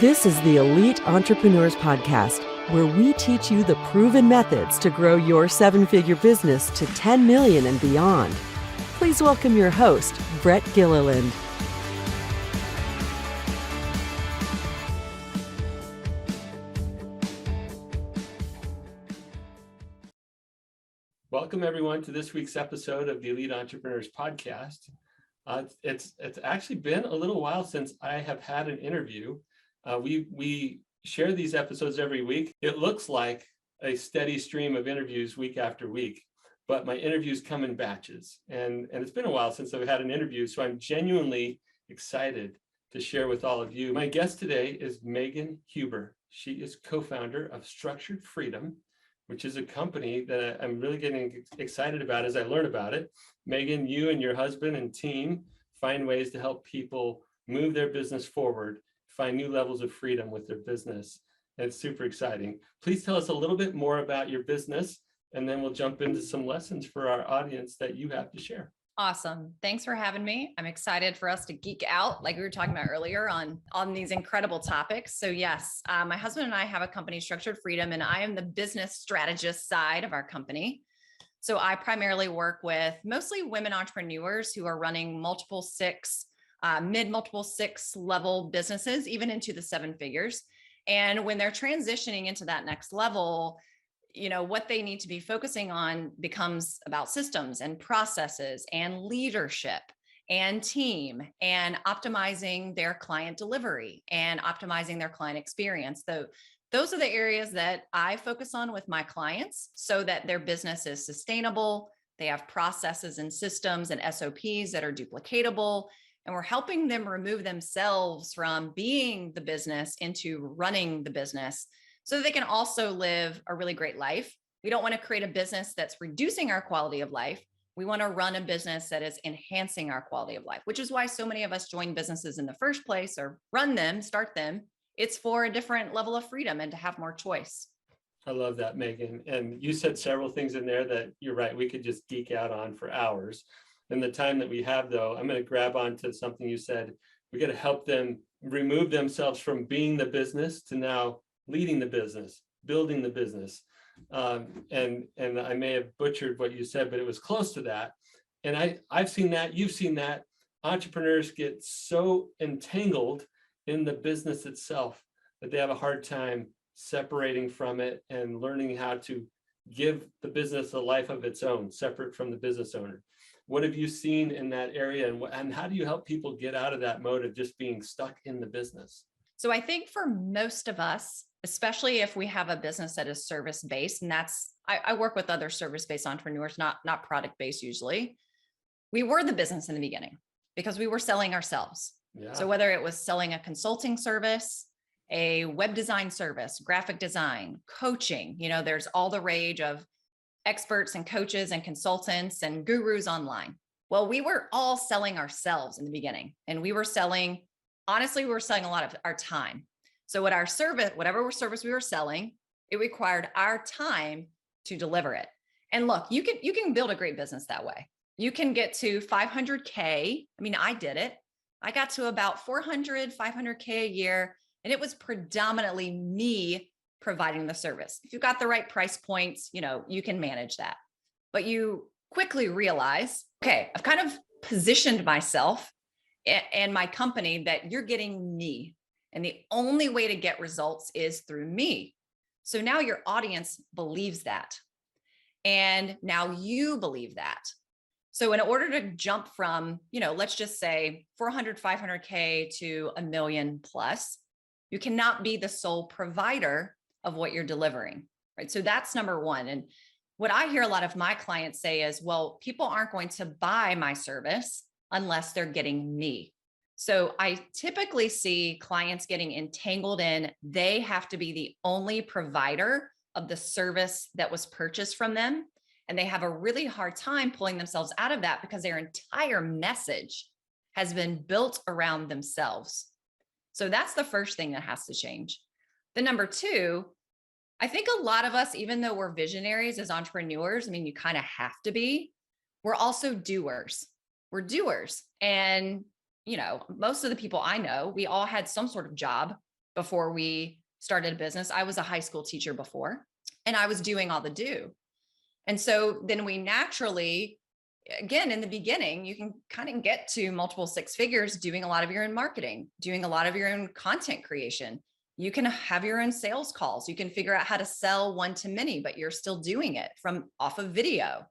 This is the Elite Entrepreneurs Podcast, where we teach you the proven methods to grow your seven-figure business to 10 million and beyond. Please welcome your host, Brett Gilliland. Welcome everyone to this week's episode of the Elite Entrepreneurs Podcast. It's actually been a little while since I have had an interview. We share these episodes every week. It looks like a steady stream of interviews week after week, but my interviews come in batches. And it's been a while since I've had an interview, so I'm genuinely excited to share with all of you. My guest today is Megan Huber. She is co-founder of Structured Freedom, which is a company that I'm really getting excited about as I learn about it. Megan, you and your husband and team find ways to help people move their business forward, find new levels of freedom with their business. And it's super exciting. Please tell us a little bit more about your business, and then we'll jump into some lessons for our audience that you have to share. Awesome. Thanks for having me. I'm excited for us to geek out, like we were talking about earlier, on these incredible topics. So yes, my husband and I have a company, Structured Freedom, and I am the business strategist side of our company. So I primarily work with mostly women entrepreneurs who are running multiple six level businesses, even into the seven figures. And when they're transitioning into that next level, what they need to be focusing on becomes about systems and processes and leadership and team and optimizing their client delivery and optimizing their client experience. So those are the areas that I focus on with my clients so that their business is sustainable. They have processes and systems and SOPs that are duplicatable, and we're helping them remove themselves from being the business into running the business, so that they can also live a really great life. We don't want to create a business that's reducing our quality of life. We want to run a business that is enhancing our quality of life, which is why so many of us join businesses in the first place or run them, start them. It's for a different level of freedom and to have more choice. I love that, Megan. And you said several things in there that you're right, we could just geek out on for hours. In the time that we have, though, I'm going to grab onto something you said. We got to help them remove themselves from being the business to now leading the business, building the business. And I may have butchered what you said, but it was close to that. And I've seen that, you've seen that. Entrepreneurs get so entangled in the business itself that they have a hard time separating from it and learning how to give the business a life of its own, separate from the business owner. What have you seen in that area, and how do you help people get out of that mode of just being stuck in the business? So I think for most of us, especially if we have a business that is service-based, and I work with other service-based entrepreneurs, not product-based usually. We were the business in the beginning because we were selling ourselves. Yeah. So whether it was selling a consulting service, a web design service, graphic design, coaching, there's all the rage of experts and coaches and consultants and gurus online. Well, we were all selling ourselves in the beginning, and honestly, we were selling a lot of our time. So whatever service we were selling, it required our time to deliver it. And look, you can build a great business that way. You can get to 500K. I mean, I did it. I got to about 500K a year, and it was predominantly me providing the service. If you got the right price points, you can manage that. But you quickly realize, okay, I've kind of positioned myself and my company that you're getting me. And the only way to get results is through me. So now your audience believes that. And now you believe that. So in order to jump from, let's just say 400, 500K to $1 million plus, you cannot be the sole provider of what you're delivering, right? So that's number one. And what I hear a lot of my clients say is, well, people aren't going to buy my service unless they're getting me. So I typically see clients getting entangled in, they have to be the only provider of the service that was purchased from them. And they have a really hard time pulling themselves out of that because their entire message has been built around themselves. So that's the first thing that has to change. The number two, I think a lot of us, even though we're visionaries as entrepreneurs, you kind of have to be, we're also doers. We're doers. And, most of the people I know, we all had some sort of job before we started a business. I was a high school teacher before, and I was doing all the do. And so then we naturally, again, in the beginning, you can kind of get to multiple six figures doing a lot of your own marketing, doing a lot of your own content creation. You can have your own sales calls. You can figure out how to sell one to many, but you're still doing it from off of video.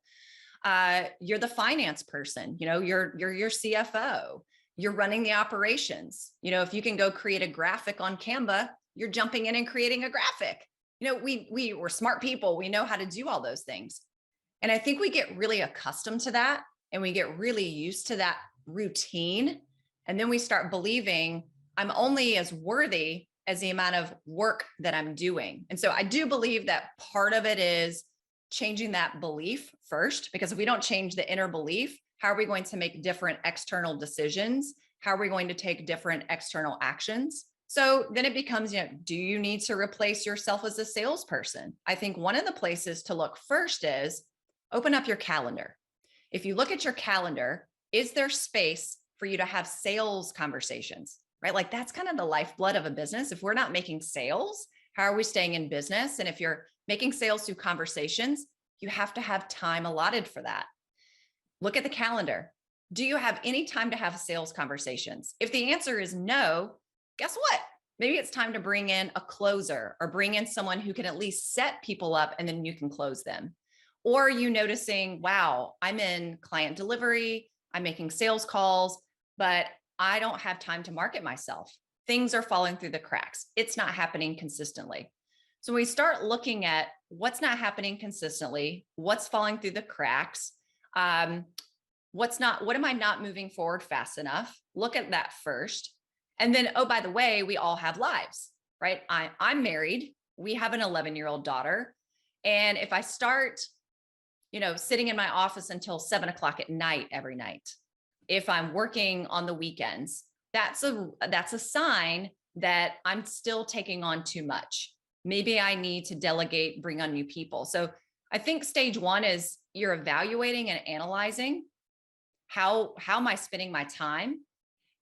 You're the finance person, you're your CFO, you're running the operations. If you can go create a graphic on Canva, you're jumping in and creating a graphic. We're smart people. We know how to do all those things. And I think we get really accustomed to that, and we get really used to that routine. And then we start believing I'm only as worthy as the amount of work that I'm doing. And so I do believe that part of it is changing that belief first, because if we don't change the inner belief, how are we going to make different external decisions? How are we going to take different external actions? So then it becomes, do you need to replace yourself as a salesperson? I think one of the places to look first is open up your calendar. If you look at your calendar, is there space for you to have sales conversations, right? Like that's kind of the lifeblood of a business. If we're not making sales, how are we staying in business? And if you're making sales through conversations, you have to have time allotted for that. Look at the calendar. Do you have any time to have sales conversations? If the answer is no, guess what? Maybe it's time to bring in a closer or bring in someone who can at least set people up and then you can close them. Or are you noticing, wow, I'm in client delivery, I'm making sales calls, but I don't have time to market myself. Things are falling through the cracks. It's not happening consistently. So we start looking at what's not happening consistently, what's falling through the cracks, what am I not moving forward fast enough? Look at that first. And then, oh, by the way, we all have lives, right? I'm married. We have an 11-year-old daughter. And if I start, sitting in my office until 7:00 at night every night, if I'm working on the weekends, that's a sign that I'm still taking on too much. Maybe I need to delegate, bring on new people. So I think stage one is you're evaluating and analyzing how am I spending my time,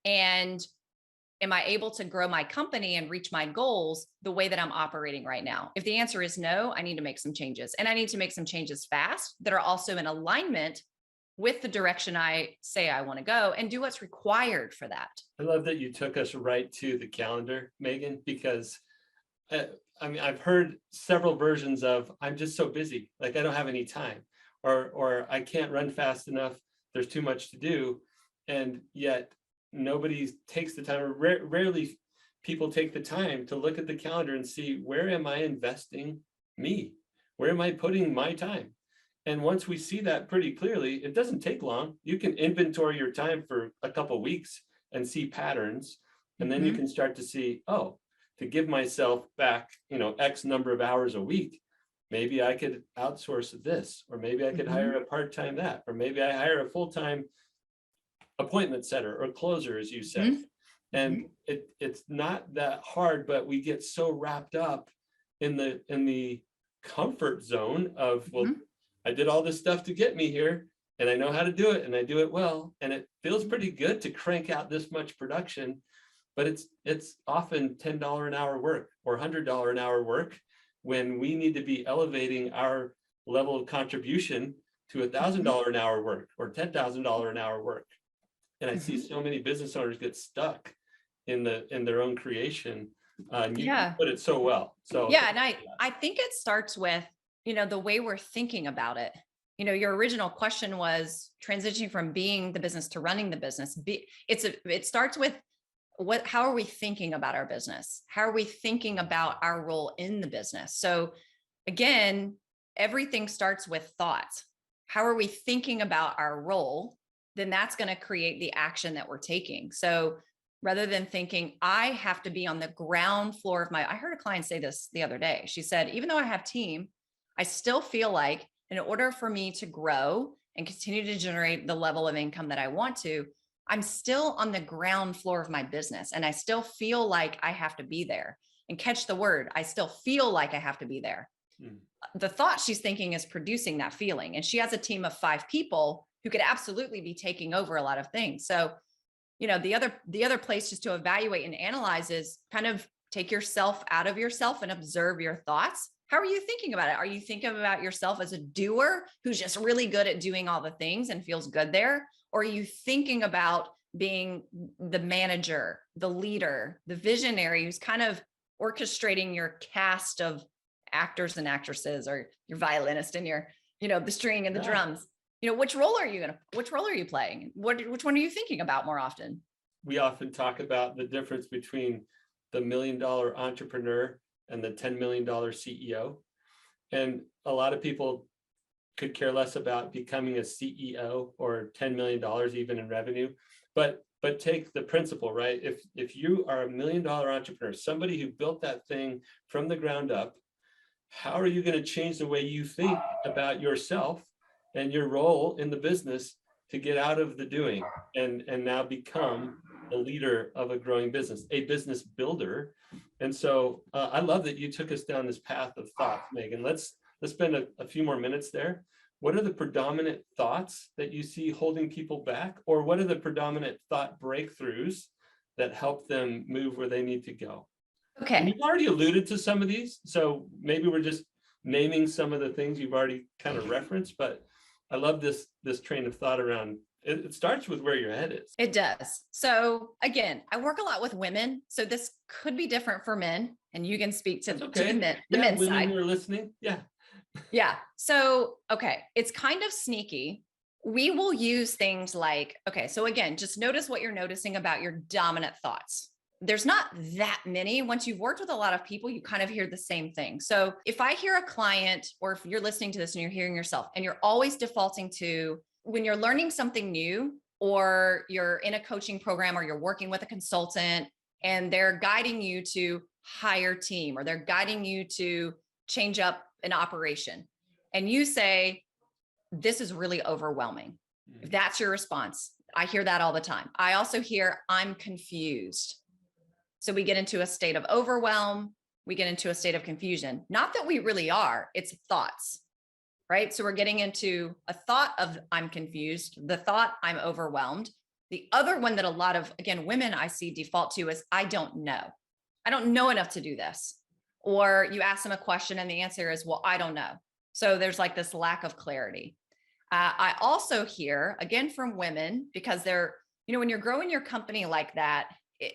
and am I able to grow my company and reach my goals the way that I'm operating right now? If the answer is no, I need to make some changes, and I need to make some changes fast that are also in alignment with the direction I say I want to go, and do what's required for that. I love that you took us right to the calendar, Megan, because I've heard several versions of I'm just so busy, like I don't have any time, or I can't run fast enough. There's too much to do. And yet nobody takes the time, or rarely people take the time to look at the calendar and see, where am I investing me? Where am I putting my time? And once we see that pretty clearly, it doesn't take long. You can inventory your time for a couple of weeks and see patterns. And then you can start to see, oh, to give myself back, X number of hours a week, maybe I could outsource this, or maybe I could hire a part-time that, or maybe I hire a full-time appointment setter or closer, as you said. And it's not that hard, but we get so wrapped up in the comfort zone of, well, I did all this stuff to get me here, and I know how to do it, and I do it well, and it feels pretty good to crank out this much production, but it's often $10 an hour work or $100 an hour work, when we need to be elevating our level of contribution to $1,000 an hour work or $10,000 an hour work. And I see so many business owners get stuck in their own creation. And you put it so well. So yeah, and I think it starts with the way we're thinking about it. Your original question was transitioning from being the business to running the business. It starts with how are we thinking about our business? How are we thinking about our role in the business? So again, everything starts with thoughts. How are we thinking about our role? Then that's going to create the action that we're taking. So rather than thinking, I have to be on the ground floor of I heard a client say this the other day. She said, even though I have team, I still feel like in order for me to grow and continue to generate the level of income that I want to, I'm still on the ground floor of my business. And I still feel like I have to be there. And catch the word, I still feel like I have to be there. The thought she's thinking is producing that feeling. And she has a team of 5 people who could absolutely be taking over a lot of things. So, the other place just to evaluate and analyze is kind of take yourself out of yourself and observe your thoughts. How are you thinking about it? Are you thinking about yourself as a doer who's just really good at doing all the things and feels good there? Or are you thinking about being the manager, the leader, the visionary who's kind of orchestrating your cast of actors and actresses, or your violinist and your, the string and the drums? Which role are you playing? Which one are you thinking about more often? We often talk about the difference between the $1 million entrepreneur and the $10 million CEO. And a lot of people could care less about becoming a CEO or $10 million even in revenue. But take the principle, right? If you are $1 million entrepreneur, somebody who built that thing from the ground up, how are you going to change the way you think about yourself and your role in the business to get out of the doing and now become the leader of a growing business, a business builder? And so I love that you took us down this path of thought, Megan. Let's spend a few more minutes there. What are the predominant thoughts that you see holding people back? Or what are the predominant thought breakthroughs that help them move where they need to go? Okay. And you've already alluded to some of these, so maybe we're just naming some of the things you've already kind of referenced, but I love this train of thought around it. Starts with where your head is. It does. So again, I work a lot with women, so this could be different for men, and you can speak to, okay. to the yeah, men's women side. who are listening. Yeah. So, okay. It's kind of sneaky. We will use things like, okay, so again, just notice what you're noticing about your dominant thoughts. There's not that many. Once you've worked with a lot of people, you kind of hear the same thing. So if I hear a client, or if you're listening to this and you're hearing yourself, and you're always defaulting to, when you're learning something new, or you're in a coaching program, or you're working with a consultant and they're guiding you to hire team, or they're guiding you to change up an operation, and you say, this is really overwhelming. If that's your response, I hear that all the time. I also hear, I'm confused. So we get into a state of overwhelm. We get into a state of confusion. Not that we really are, it's thoughts, right? So we're getting into a thought of, I'm confused, the thought, I'm overwhelmed. The other one that a lot of, again, women I see default to is, I don't know. I don't know enough to do this. Or you ask them a question and the answer is, well, I don't know. So there's like this lack of clarity. I also hear, again, from women, because they're, when you're growing your company like that,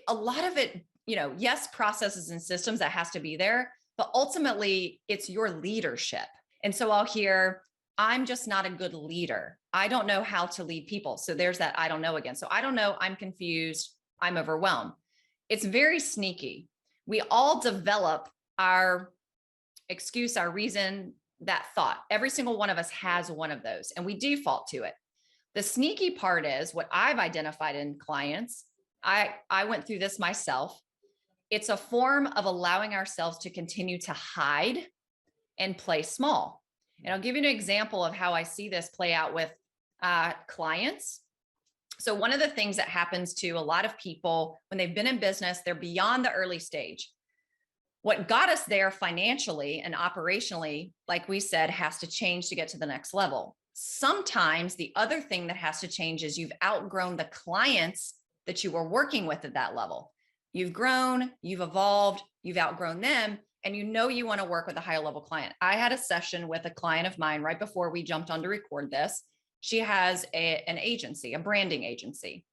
a lot of it, yes, processes and systems, that has to be there, but ultimately it's your leadership. And so I'll hear, I'm just not a good leader. I don't know how to lead people. So there's that I don't know again. So I don't know, I'm confused, I'm overwhelmed. It's very sneaky. We all develop our excuse, our reason, that thought. Every single one of us has one of those, and we default to it. The sneaky part is what I've identified in clients. I went through this myself. It's a form of allowing ourselves to continue to hide and play small. And I'll give you an example of how I see this play out with clients. So one of the things that happens to a lot of people when they've been in business, they're beyond the early stage. What got us there financially and operationally, like we said, has to change to get to the next level. Sometimes the other thing that has to change is you've outgrown the clients that you were working with at that level. You've grown, you've evolved, you've outgrown them, and you want to work with a higher level client. I had a session with a client of mine right before we jumped on to record this. She has an agency, a branding agency,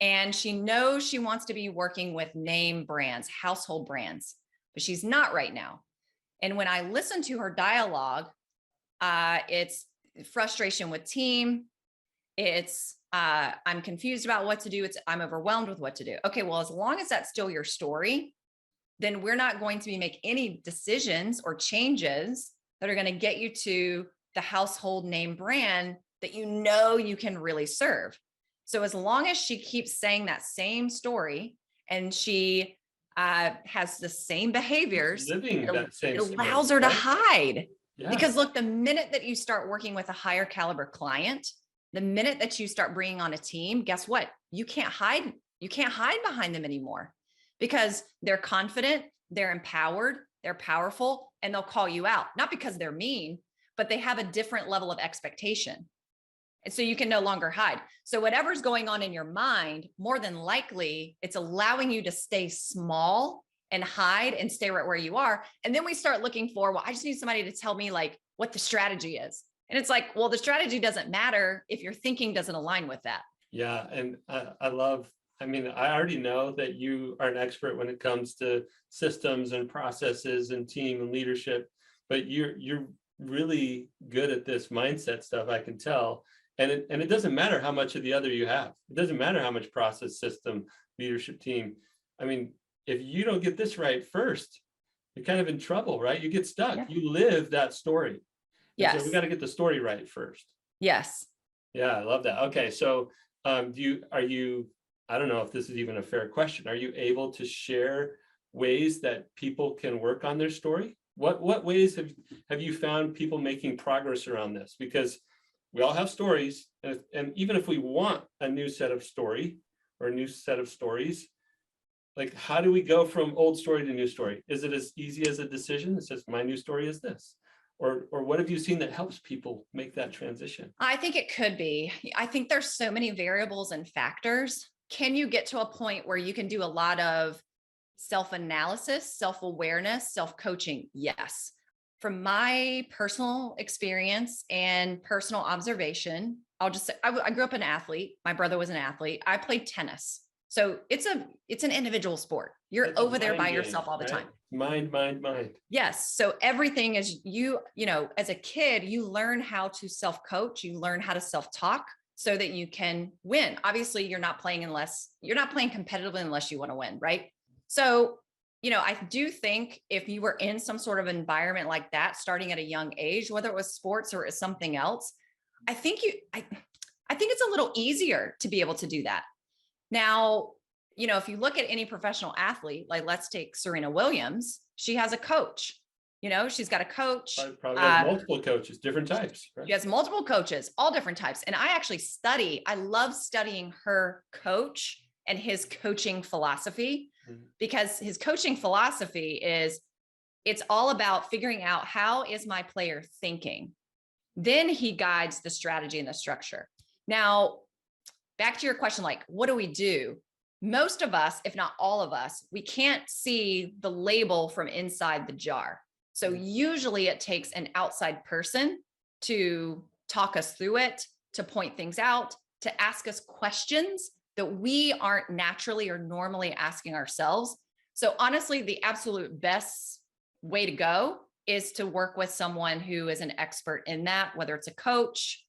and she knows she wants to be working with name brands, household brands, but she's not right now. And when I listen to her dialogue, it's frustration with team. It's I'm confused about what to do. I'm overwhelmed with what to do. Okay, well, as long as that's still your story, then we're not going to make any decisions or changes that are going to get you to the household name brand that you can really serve. So as long as she keeps saying that same story and she has the same behaviors, it allows her to hide. Yeah. Because look, the minute that you start working with a higher caliber client, the minute that you start bringing on a team, guess what? You can't hide behind them anymore, because they're confident, they're empowered, they're powerful, and they'll call you out, not because they're mean, but they have a different level of expectation. And so you can no longer hide. So whatever's going on in your mind, more than likely, it's allowing you to stay small and hide and stay right where you are. And then we start looking for, well, I just need somebody to tell me like what the strategy is. And it's like, well, the strategy doesn't matter if your thinking doesn't align with that. Yeah. And I already know that you are an expert when it comes to systems and processes and team and leadership, but you're really good at this mindset stuff, I can tell. And it doesn't matter how much of the other you have. It doesn't matter how much process, system, leadership, team. I mean, if you don't get this right first, you're kind of in trouble, right? You get stuck. Yeah. You live that story. Yes. So we got to get the story right first. Yes. Yeah, I love that. Okay, so I don't know if this is even a fair question. Are you able to share ways that people can work on their story? What ways have you found people making progress around this? Because we all have stories, and even if we want a new set of story or a new set of stories, like how do we go from old story to new story? Is it as easy as a decision that says my new story is this? Or what have you seen that helps people make that transition? I think it could be. I think there's so many variables and factors. Can you get to a point where you can do a lot of self-analysis, self-awareness, self-coaching? Yes. From my personal experience and personal observation, I'll just say I grew up an athlete. My brother was an athlete. I played tennis. So it's an individual sport. You're over there by yourself all the time. Mind. Yes. So everything is as a kid, you learn how to self-coach, you learn how to self-talk so that you can win. Obviously, you're not playing competitively unless you want to win, right? So, I do think if you were in some sort of environment like that, starting at a young age, whether it was sports or it was something else, I think it's a little easier to be able to do that. Now, if you look at any professional athlete, like let's take Serena Williams, she has a coach. She's got a coach. Probably has multiple coaches, different types. Right? She has multiple coaches, all different types. And I love studying her coach and his coaching philosophy, because his coaching philosophy it's all about figuring out how is my player thinking. Then he guides the strategy and the structure. Now, back to your question, like, what do we do? Most of us, if not all of us, we can't see the label from inside the jar. So usually it takes an outside person to talk us through it, to point things out, to ask us questions that we aren't naturally or normally asking ourselves. So honestly, the absolute best way to go is to work with someone who is an expert in that, whether it's a coach,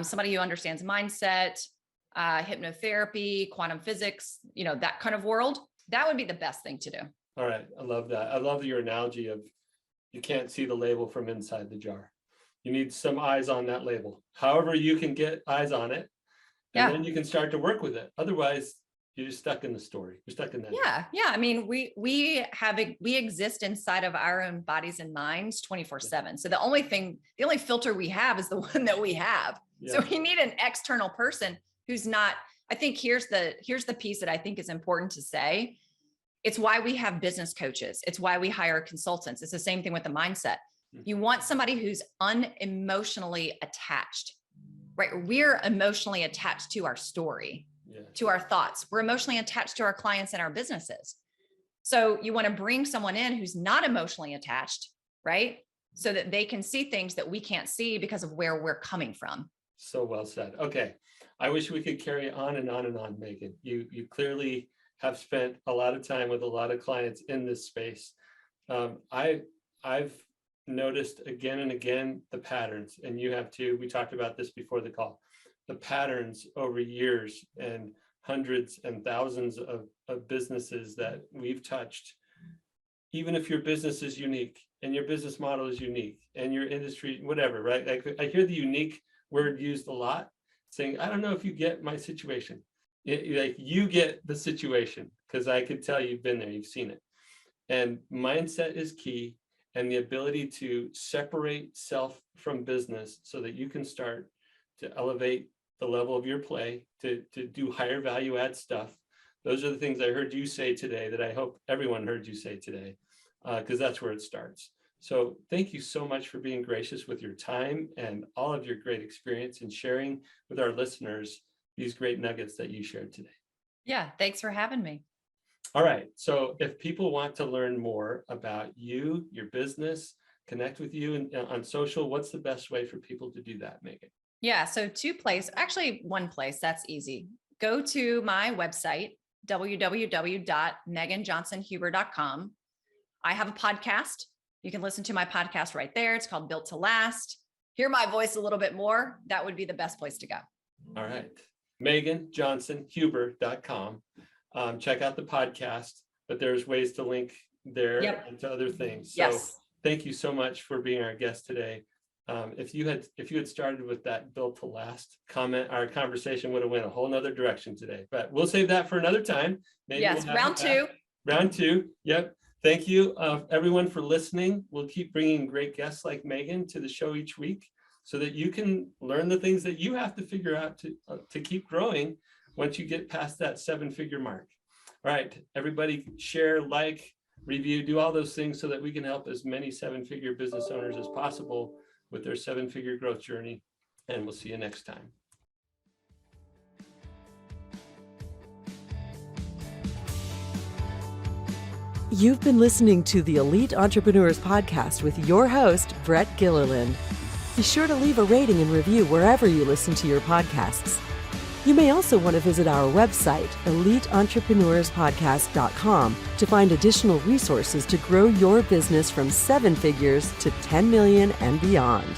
somebody who understands mindset, hypnotherapy, quantum physics, that kind of world. That would be the best thing to do. All right. I love that. I love your analogy of you can't see the label from inside the jar. You need some eyes on that label. However, you can get eyes on it, and then you can start to work with it. Otherwise, you're just stuck in the story. You're stuck in that. Yeah. I mean, we exist inside of our own bodies and minds 24/7. So the only filter we have is the one that we have. Yeah. So we need an external person who's not. I think here's the piece that I think is important to say. It's why we have business coaches. It's why we hire consultants. It's the same thing with the mindset. You want somebody who's unemotionally attached, right? We're emotionally attached to our story, to our thoughts. We're emotionally attached to our clients and our businesses. So you want to bring someone in who's not emotionally attached, right? So that they can see things that we can't see because of where we're coming from. So well said. Okay. I wish we could carry on and on and on, Megan. You clearly have spent a lot of time with a lot of clients in this space. I've noticed again and again the patterns, and you have too. We talked about this before the call. The patterns over years and hundreds and thousands of businesses that we've touched. Even if your business is unique and your business model is unique and your industry, whatever, right? Like I hear the unique word used a lot, saying, I don't know if you get my situation. Like you get the situation, because I could tell you've been there, you've seen it. And mindset is key, and the ability to separate self from business so that you can start to elevate the level of your play, to do higher value add stuff. Those are the things I heard you say today that I hope everyone heard you say today, because that's where it starts. So thank you so much for being gracious with your time and all of your great experience and sharing with our listeners these great nuggets that you shared today. Yeah, thanks for having me. All right. So if people want to learn more about you, your business, connect with you on social, what's the best way for people to do that, Megan? Yeah. So one place that's easy. Go to my website, www.meganjohnsonhuber.com. I have a podcast. You can listen to my podcast right there. It's called Built to Last. Hear my voice a little bit more. That would be the best place to go. All right. MeganJohnsonHuber.com. Check out the podcast, but there's ways to link there and to other things. So thank you so much for being our guest today. If you had started with that Built to Last comment, our conversation would have went a whole nother direction today, but we'll save that for another time. Maybe round two. Round two. Yep. Thank you, everyone, for listening. We'll keep bringing great guests like Megan to the show each week so that you can learn the things that you have to figure out to keep growing once you get past that 7-figure mark. All right, everybody share, like, review, do all those things so that we can help as many 7-figure business owners as possible with their 7-figure growth journey. And we'll see you next time. You've been listening to the Elite Entrepreneurs Podcast with your host, Brett Gilliland. Be sure to leave a rating and review wherever you listen to your podcasts. You may also want to visit our website, eliteentrepreneurspodcast.com, to find additional resources to grow your business from 7 figures to 10 million and beyond.